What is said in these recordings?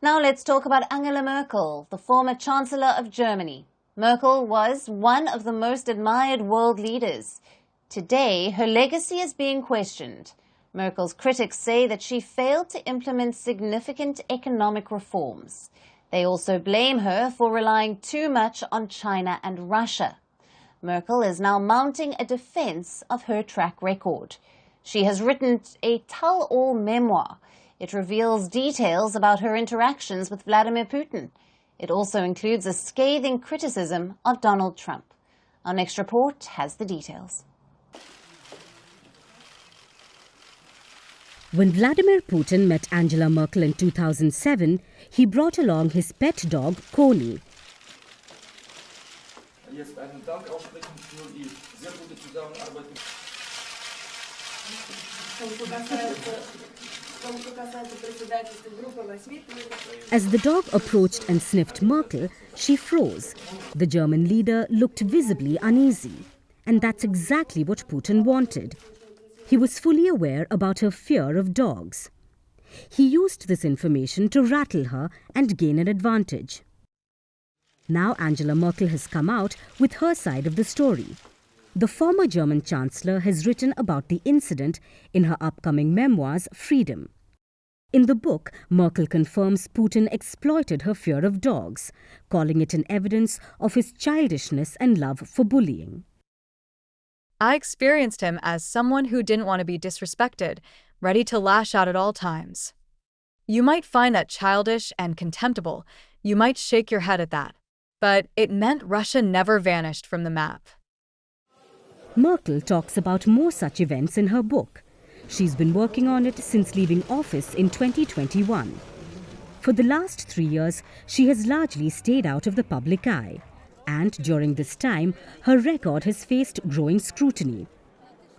Now let's talk about Angela Merkel, the former Chancellor of Germany. Merkel was one of the most admired world leaders. Today, her legacy is being questioned. Merkel's critics say that she failed to implement significant economic reforms. They also blame her for relying too much on China and Russia. Merkel is now mounting a defense of her track record. She has written a tell-all memoir. It reveals details about her interactions with Vladimir Putin. It also includes a scathing criticism of Donald Trump. Our next report has the details. When Vladimir Putin met Angela Merkel in 2007, he brought along his pet dog, Koni. As the dog approached and sniffed Merkel, she froze. The German leader looked visibly uneasy. And that's exactly what Putin wanted. He was fully aware about her fear of dogs. He used this information to rattle her and gain an advantage. Now Angela Merkel has come out with her side of the story. The former German chancellor has written about the incident in her upcoming memoirs, Freedom. In the book, Merkel confirms Putin exploited her fear of dogs, calling it an evidence of his childishness and love for bullying. I experienced him as someone who didn't want to be disrespected, ready to lash out at all times. You might find that childish and contemptible. You might shake your head at that. But it meant Russia never vanished from the map. Merkel talks about more such events in her book. She's been working on it since leaving office in 2021. For the last 3 years, she has largely stayed out of the public eye. And during this time, her record has faced growing scrutiny.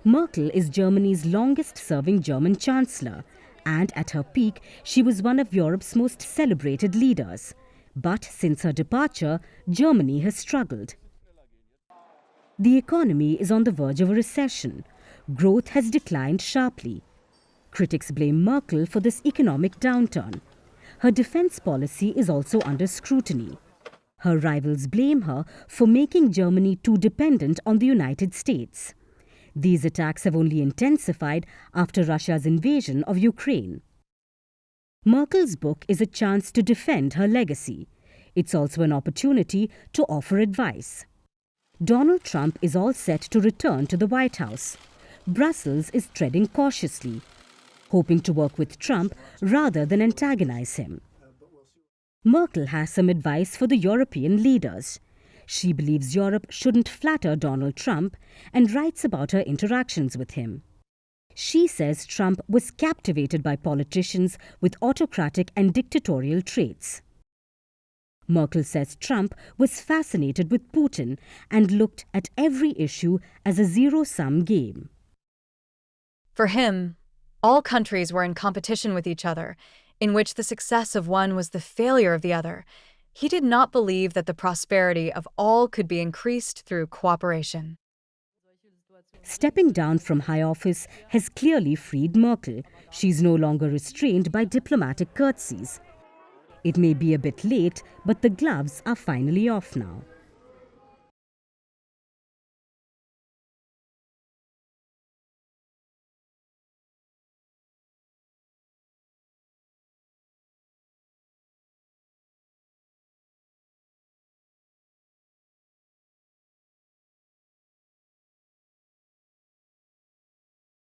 Merkel is Germany's longest-serving German chancellor, and at her peak, she was one of Europe's most celebrated leaders. But since her departure, Germany has struggled. The economy is on the verge of a recession. Growth has declined sharply. Critics blame Merkel for this economic downturn. Her defense policy is also under scrutiny. Her rivals blame her for making Germany too dependent on the United States. These attacks have only intensified after Russia's invasion of Ukraine. Merkel's book is a chance to defend her legacy. It's also an opportunity to offer advice. Donald Trump is all set to return to the White House. Brussels is treading cautiously, hoping to work with Trump rather than antagonize him. Merkel has some advice for the European leaders. She believes Europe shouldn't flatter Donald Trump and writes about her interactions with him. She says Trump was captivated by politicians with autocratic and dictatorial traits. Merkel says Trump was fascinated with Putin and looked at every issue as a zero-sum game. For him, all countries were in competition with each other, in which the success of one was the failure of the other. He did not believe that the prosperity of all could be increased through cooperation. Stepping down from high office has clearly freed Merkel. She's no longer restrained by diplomatic curtsies. It may be a bit late, but the gloves are finally off now.